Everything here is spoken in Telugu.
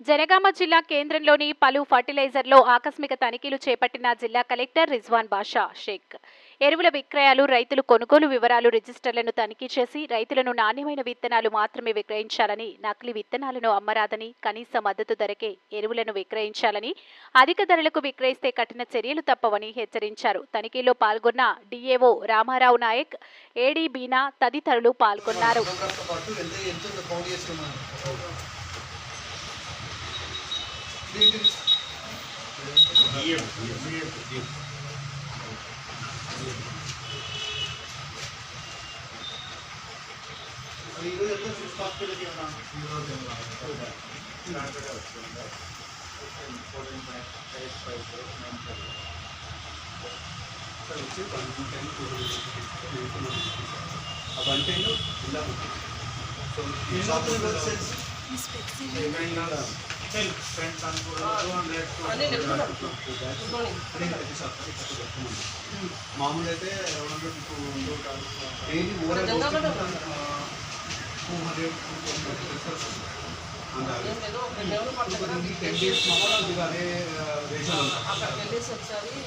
జనగామ జిల్లా కేంద్రంలోని పలు ఫర్టిలైజర్లో ఆకస్మిక తనిఖీలు చేపట్టిన జిల్లా కలెక్టర్ రిజ్వాన్ బాషా షేక్. ఎరువుల విక్రయాలు, రైతులు కొనుగోలు వివరాలు, రిజిస్టర్లను తనిఖీ చేసి రైతులను నాణ్యమైన విత్తనాలు మాత్రమే విక్రయించాలని, నకిలీ విత్తనాలను అమ్మరాదని, కనీస మద్దతు ధరకే ఎరువులను విక్రయించాలని, అధిక ధరలకు విక్రయిస్తే కఠిన చర్యలు తప్పవని హెచ్చరించారు. తనిఖీలో పాల్గొన్న డిఏఓ రామారావు నాయక్, ఏడీ బీనా తదితరులు పాల్గొన్నారు. మామూలు అయితే డైలీ ఓవర్ 10 days మామూలు అదే రేషన్